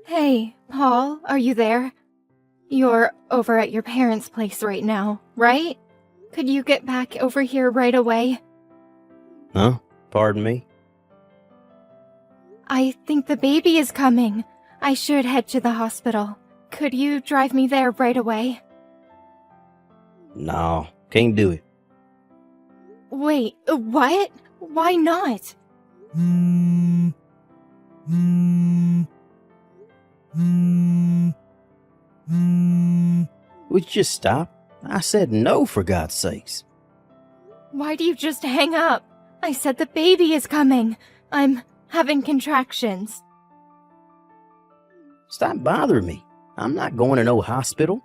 Hey, Paul, are you there? You're over at your parents' place right now, right? Could you get back over here right away? Huh? Pardon me? I think the baby is coming. I should head to the hospital. Could you drive me there right away? No, can't do it. Wait, what? Why not? Would you just stop? I said no, for God's sakes. Why do you just hang up? I said the baby is coming. I'm having contractions. Stop bothering me. I'm not going to no hospital.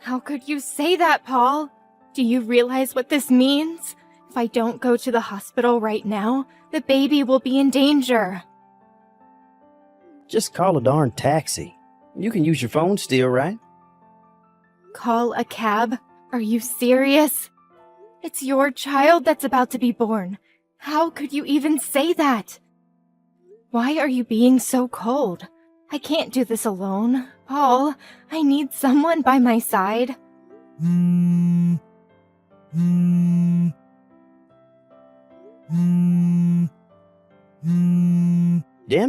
How could you say that, Paul? Do you realize what this means? If I don't go to the hospital right now, the baby will be in danger. Just call a darn taxi. You can use your phone still, right? Call a cab? Are you serious? It's your child that's about to be born. How could you even say that? Why are you being so cold? I can't do this alone. Paul, I need someone by my side. Damn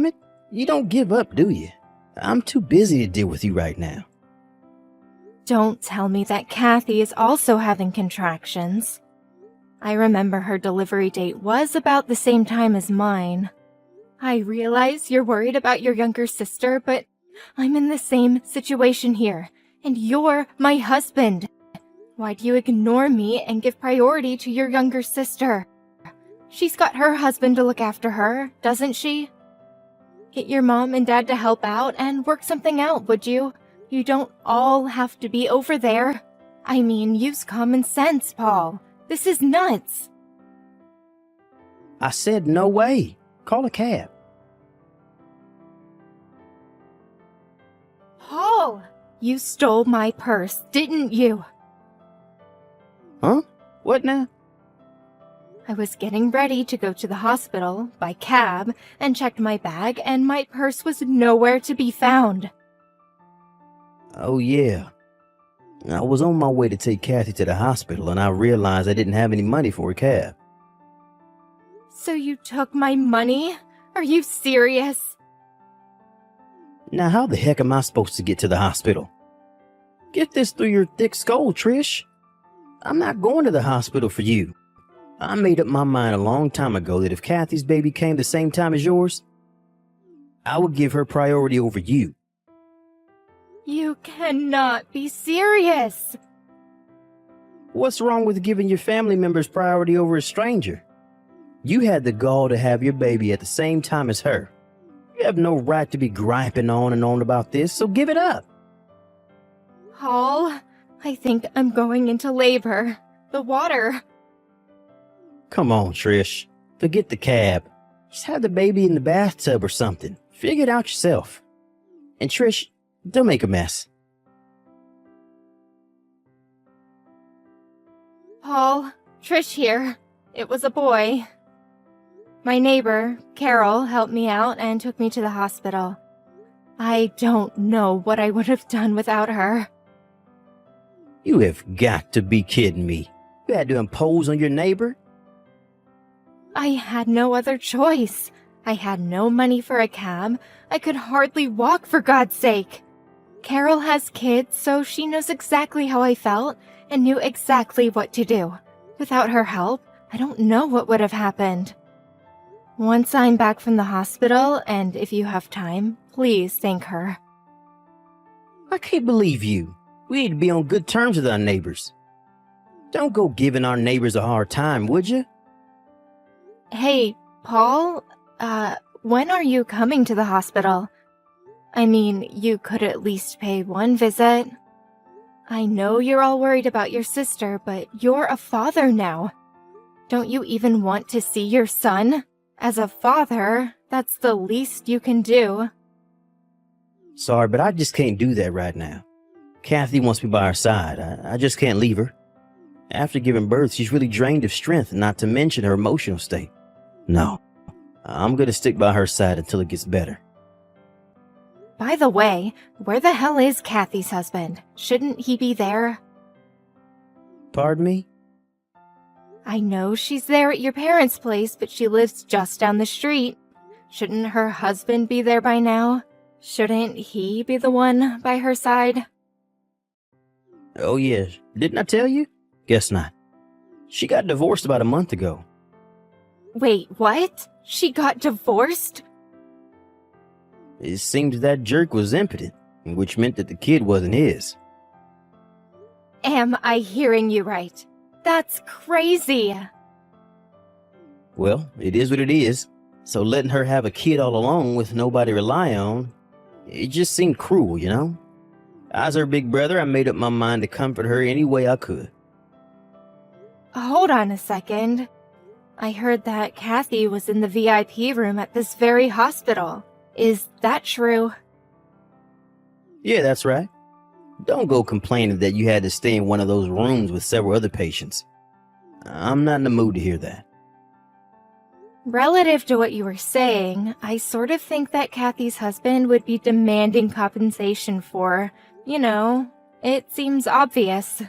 it, you don't give up, do you? I'm too busy to deal with you right now. Don't tell me that Kathy is also having contractions. I remember her delivery date was about the same time as mine. I realize you're worried about your younger sister, but I'm in the same situation here, and you're my husband. Why do you ignore me and give priority to your younger sister? She's got her husband to look after her, doesn't she? Get your mom and dad to help out and work something out, would you? You don't all have to be over there. I mean, use common sense, Paul. This is nuts. I said no way. Call a cab. Paul, you stole my purse, didn't you? Huh? What now? I was getting ready to go to the hospital by cab and checked my bag, and my purse was nowhere to be found. Oh, yeah. I was on my way to take Kathy to the hospital, and I realized I didn't have any money for a cab. So you took my money? Are you serious? Now, how the heck am I supposed to get to the hospital? Get this through your thick skull, Trish. I'm not going to the hospital for you. I made up my mind a long time ago that if Kathy's baby came the same time as yours, I would give her priority over you. You cannot be serious. What's wrong with giving your family members priority over a stranger? You had the gall to have your baby at the same time as her. You have no right to be griping on and on about this, so give it up. Paul, I think I'm going into labor. The water. Come on, Trish. Forget the cab. Just have the baby in the bathtub or something. Figure it out yourself. And Trish, don't make a mess. Paul, Trish here. It was a boy. My neighbor, Carol, helped me out and took me to the hospital. I don't know what I would have done without her. You have got to be kidding me. You had to impose on your neighbor? I had no other choice. I had no money for a cab. I could hardly walk, for God's sake. Carol has kids, so she knows exactly how I felt and knew exactly what to do. Without her help, I don't know what would have happened. Once I'm back from the hospital, and if you have time, please thank her. I can't believe you. We need to be on good terms with our neighbors. Don't go giving our neighbors a hard time, would you? Hey, Paul, when are you coming to the hospital? I mean, you could at least pay one visit. I know you're all worried about your sister, but you're a father now. Don't you even want to see your son? As a father, that's the least you can do. Sorry, but I just can't do that right now. Kathy wants me by her side. I just can't leave her. After giving birth, she's really drained of strength, not to mention her emotional state. No, I'm going to stick by her side until it gets better. By the way, where the hell is Kathy's husband? Shouldn't he be there? Pardon me? I know she's there at your parents' place, but she lives just down the street. Shouldn't her husband be there by now? Shouldn't he be the one by her side? Oh, yeah. Didn't I tell you? Guess not. She got divorced about a month ago. Wait, what? She got divorced? It seems that jerk was impotent, which meant that the kid wasn't his. Am I hearing you right? That's crazy. Well, it is what it is. So letting her have a kid all alone with nobody to rely on, it just seemed cruel, you know? As her big brother, I made up my mind to comfort her any way I could. Hold on a second. I heard that Kathy was in the VIP room at this very hospital. Is that true? Yeah, that's right. Don't go complaining that you had to stay in one of those rooms with several other patients. I'm not in the mood to hear that. Relative to what you were saying, I sort of think that Kathy's husband would be demanding compensation for, it seems obvious.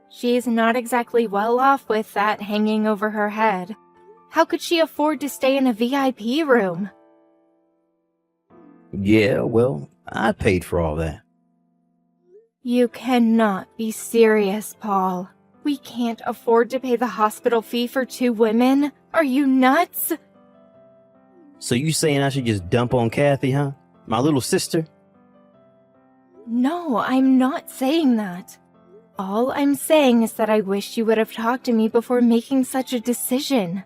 She's not exactly well off with that hanging over her head. How could she afford to stay in a VIP room? Yeah, well, I paid for all that. You cannot be serious, Paul. We can't afford to pay the hospital fee for 2 women. Are you nuts? So you saying I should just dump on Kathy, huh? My little sister? No, I'm not saying that. All I'm saying is that I wish you would have talked to me before making such a decision.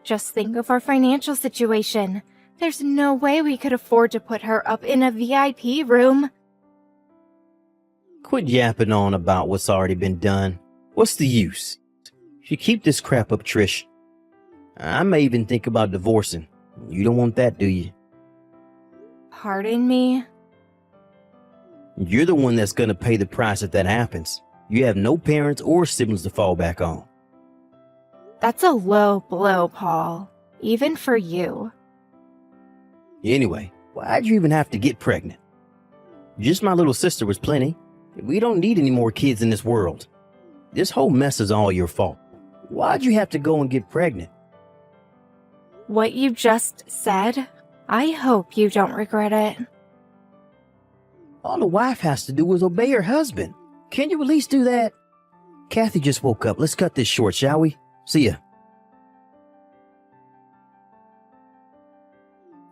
Just think of our financial situation. There's no way we could afford to put her up in a VIP room. Quit yapping on about what's already been done. What's the use? You keep this crap up, Trish. I may even think about divorcing. You don't want that, do you? Pardon me? You're the one that's gonna pay the price if that happens. You have no parents or siblings to fall back on. That's a low blow, Paul. Even for you. Anyway, why'd you even have to get pregnant? Just my little sister was plenty. We don't need any more kids in this world. This whole mess is all your fault. Why'd you have to go and get pregnant? What you just said, I hope you don't regret it. All the wife has to do is obey her husband. Can you at least do that? Kathy just woke up. Let's cut this short, shall we? See ya.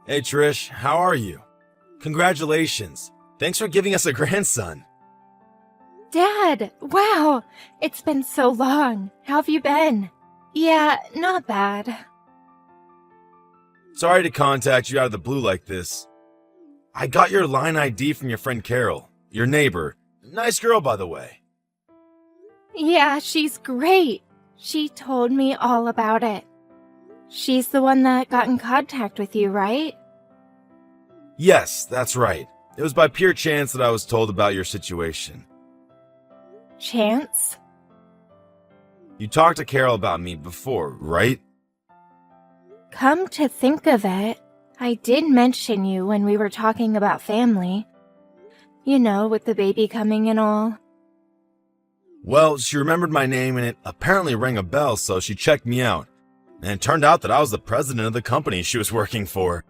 Hey Trish, how are you? Congratulations. Thanks for giving us a grandson. Dad, wow, it's been so long. How have you been? Yeah, not bad. Sorry to contact you out of the blue like this. I got your line ID from your friend Carol, your neighbor. Nice girl, by the way. Yeah, she's great. She told me all about it. She's the one that got in contact with you, right? Yes, that's right. It was by pure chance that I was told about your situation. Chance? You talked to Carol about me before, right? Come to think of it, I did mention you when we were talking about family. With the baby coming and all. Well, she remembered my name and it apparently rang a bell, so she checked me out. And it turned out that I was the president of the company she was working for.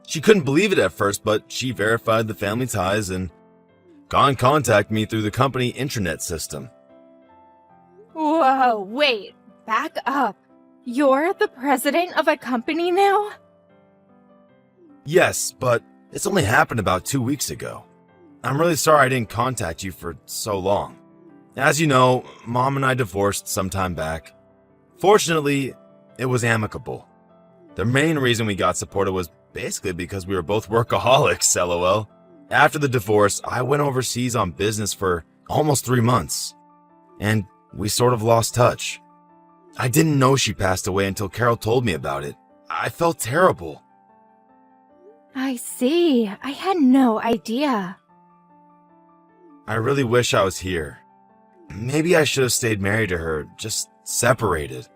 She couldn't believe it at first, but she verified the family ties and got in contact me through the company intranet system. Whoa, wait, back up. You're the president of a company now? Yes, but it's only happened about 2 weeks ago. I'm really sorry I didn't contact you for so long. As you know, Mom and I divorced some time back. Fortunately, it was amicable. The main reason we got supported was basically because we were both workaholics, lol. After the divorce, I went overseas on business for almost 3 months, and we sort of lost touch. I didn't know she passed away until Carol told me about it. I felt terrible. I see. I had no idea. I really wish I was here. Maybe I should have stayed married to her, just separated.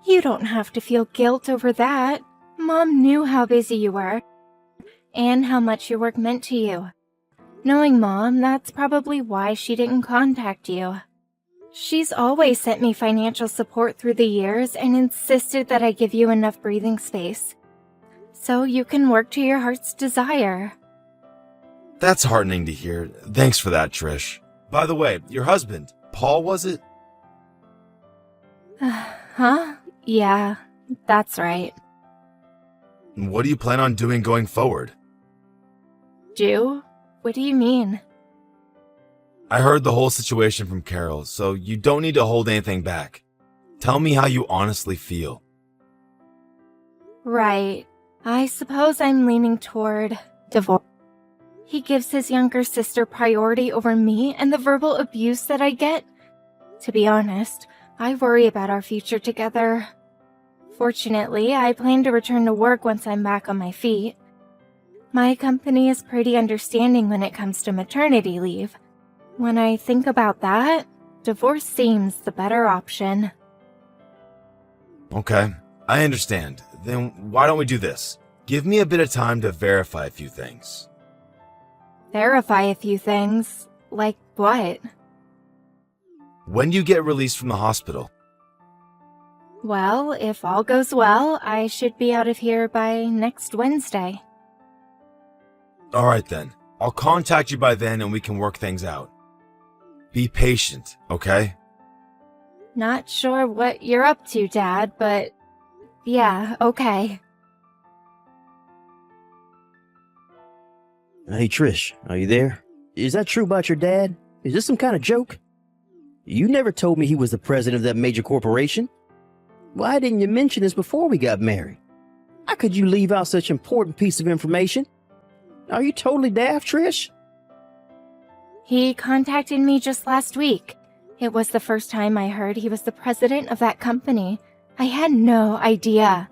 You don't have to feel guilt over that. Mom knew how busy you were. and how much your work meant to you. Knowing Mom, that's probably why she didn't contact you. She's always sent me financial support through the years and insisted that I give you enough breathing space, so you can work to your heart's desire. That's heartening to hear. Thanks for that, Trish. By the way, your husband, Paul, was it? Huh? Yeah, that's right. What do you plan on doing going forward? Do? What do you mean? I heard the whole situation from Carol, so you don't need to hold anything back. Tell me how you honestly feel. Right. I suppose I'm leaning toward divorce. He gives his younger sister priority over me and the verbal abuse that I get. To be honest, I worry about our future together. Fortunately, I plan to return to work once I'm back on my feet. My company is pretty understanding when it comes to maternity leave. When I think about that, divorce seems the better option. Okay, I understand. Then why don't we do this? Give me a bit of time to verify a few things. Verify a few things? Like what? When do you get released from the hospital? Well, if all goes well, I should be out of here by next Wednesday. All right then. I'll contact you by then and we can work things out. Be patient, okay? Not sure what you're up to, Dad, but yeah, okay. Hey, Trish, are you there? Is that true about your dad? Is this some kind of joke? You never told me he was the president of that major corporation. Why didn't you mention this before we got married? How could you leave out such an important piece of information? Are you totally daft, Trish? He contacted me just last week. It was the first time I heard he was the president of that company. I had no idea.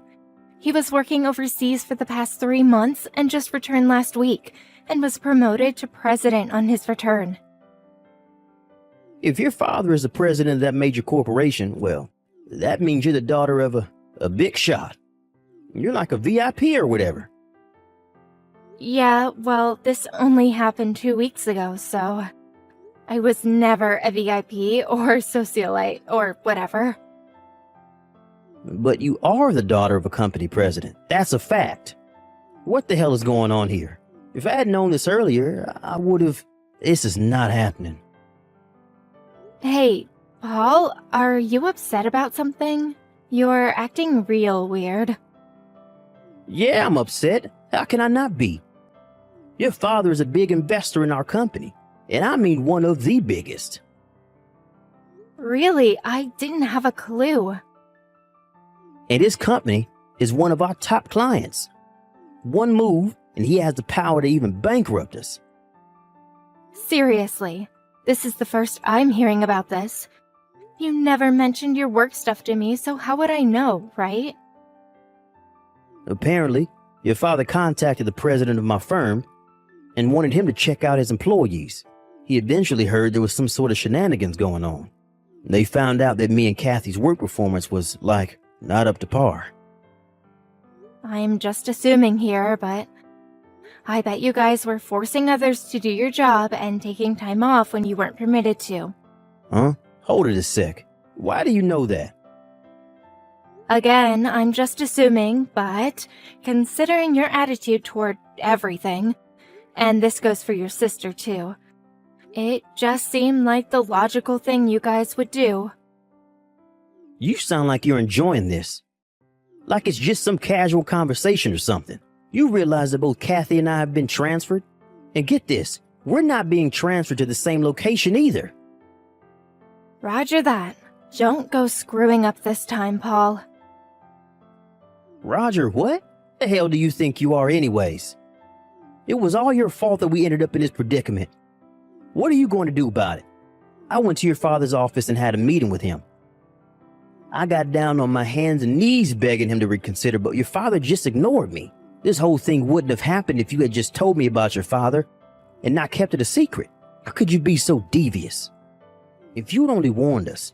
He was working overseas for the past 3 months and just returned last week and was promoted to president on his return. If your father is the president of that major corporation, well, that means you're the daughter of a big shot. You're like a VIP or whatever. Yeah, well, this only happened 2 weeks ago, so I was never a VIP or socialite or whatever. But you are the daughter of a company president. That's a fact. What the hell is going on here? If I had known this earlier, I would have... This is not happening. Hey, Paul, are you upset about something? You're acting real weird. Yeah, I'm upset. How can I not be? Your father is a big investor in our company, and I mean one of the biggest. Really, I didn't have a clue. And his company is one of our top clients. One move, and he has the power to even bankrupt us. Seriously, this is the first I'm hearing about this. You never mentioned your work stuff to me, so how would I know, right? Apparently, your father contacted the president of my firm and wanted him to check out his employees. He eventually heard there was some sort of shenanigans going on. They found out that me and Kathy's work performance was, not up to par. I'm just assuming here, but I bet you guys were forcing others to do your job and taking time off when you weren't permitted to. Huh? Hold it a sec. Why do you know that? Again, I'm just assuming, but considering your attitude toward everything, and this goes for your sister too, it just seemed like the logical thing you guys would do. You sound like you're enjoying this. Like it's just some casual conversation or something. You realize that both Kathy and I have been transferred? And get this, we're not being transferred to the same location either. Roger that. Don't go screwing up this time, Paul. Roger, what? The hell do you think you are anyways? It was all your fault that we ended up in this predicament. What are you going to do about it? I went to your father's office and had a meeting with him. I got down on my hands and knees begging him to reconsider, but your father just ignored me. This whole thing wouldn't have happened if you had just told me about your father and not kept it a secret. How could you be so devious? If you'd only warned us,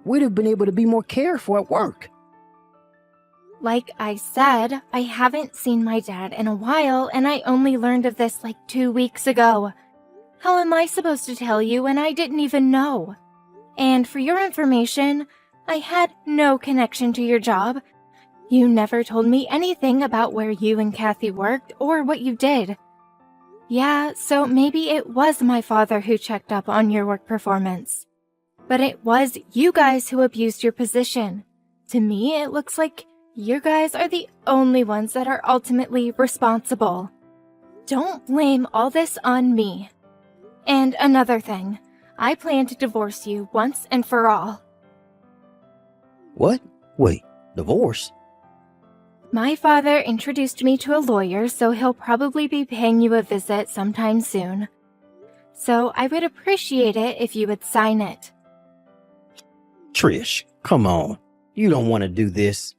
we'd have been able to be more careful at work. Like I said, I haven't seen my dad in a while, and I only learned of this like 2 weeks ago. How am I supposed to tell you when I didn't even know? And for your information, I had no connection to your job. You never told me anything about where you and Kathy worked or what you did. Yeah, so maybe it was my father who checked up on your work performance. But it was you guys who abused your position. To me, it looks like you guys are the only ones that are ultimately responsible. Don't blame all this on me. And another thing, I plan to divorce you once and for all. What? Wait, divorce? My father introduced me to a lawyer, so he'll probably be paying you a visit sometime soon. So I would appreciate it if you would sign it. Trish, come on. You don't want to do this.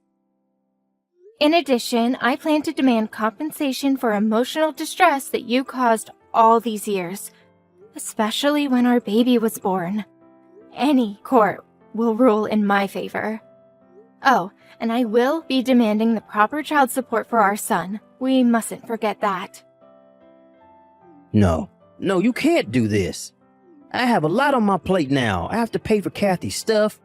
In addition, I plan to demand compensation for emotional distress that you caused all these years, especially when our baby was born. Any court will rule in my favor. Oh, and I will be demanding the proper child support for our son. We mustn't forget that. No, you can't do this. I have a lot on my plate now. I have to pay for Kathy's stuff,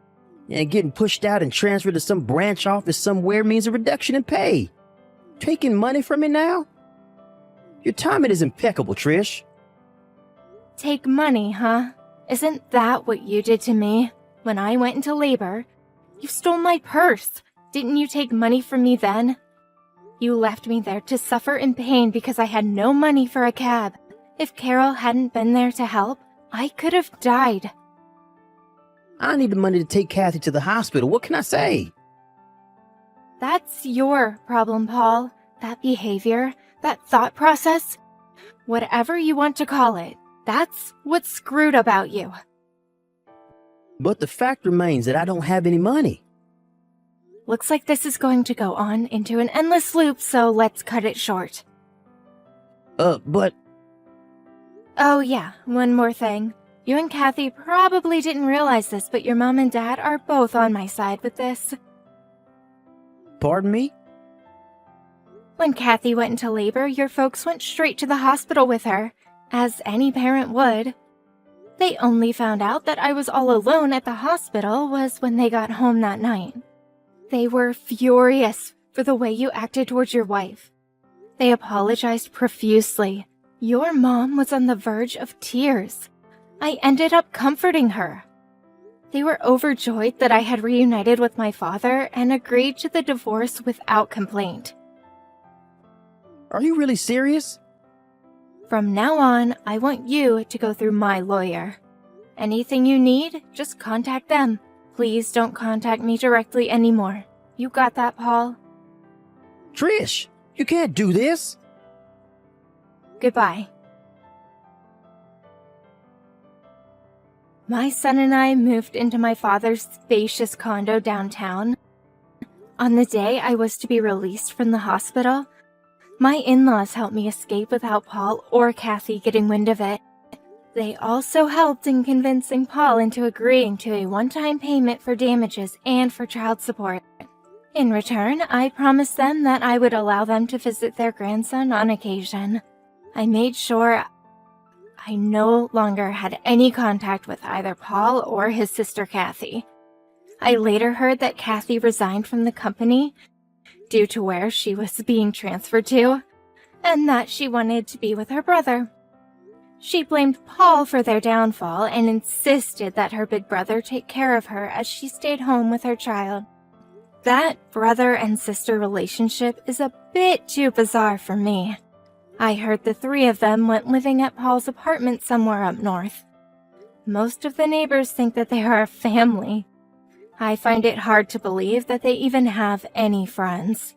and getting pushed out and transferred to some branch office somewhere means a reduction in pay. Taking money from me now? Your timing is impeccable, Trish. Take money, huh? Isn't that what you did to me? When I went into labor, you stole my purse. Didn't you take money from me then? You left me there to suffer in pain because I had no money for a cab. If Carol hadn't been there to help, I could have died. I need the money to take Kathy to the hospital. What can I say? That's your problem, Paul. That behavior, that thought process, whatever you want to call it, that's what's screwed about you. But the fact remains that I don't have any money. Looks like this is going to go on into an endless loop, so let's cut it short. But... Oh yeah, one more thing. You and Kathy probably didn't realize this, but your mom and dad are both on my side with this. Pardon me? When Kathy went into labor, your folks went straight to the hospital with her, as any parent would. They only found out that I was all alone at the hospital was when they got home that night. They were furious for the way you acted towards your wife. They apologized profusely. Your mom was on the verge of tears. I ended up comforting her. They were overjoyed that I had reunited with my father and agreed to the divorce without complaint. Are you really serious? From now on, I want you to go through my lawyer. Anything you need, just contact them. Please don't contact me directly anymore. You got that, Paul? Trish, you can't do this. Goodbye. My son and I moved into my father's spacious condo downtown. On the day I was to be released from the hospital, my in-laws helped me escape without Paul or Kathy getting wind of it. They also helped in convincing Paul into agreeing to a one-time payment for damages and for child support. In return, I promised them that I would allow them to visit their grandson on occasion. I made sure I no longer had any contact with either Paul or his sister Kathy. I later heard that Kathy resigned from the company due to where she was being transferred to, and that she wanted to be with her brother. She blamed Paul for their downfall and insisted that her big brother take care of her as she stayed home with her child. That brother and sister relationship is a bit too bizarre for me. I heard the three of them went living at Paul's apartment somewhere up north. Most of the neighbors think that they are a family. I find it hard to believe that they even have any friends.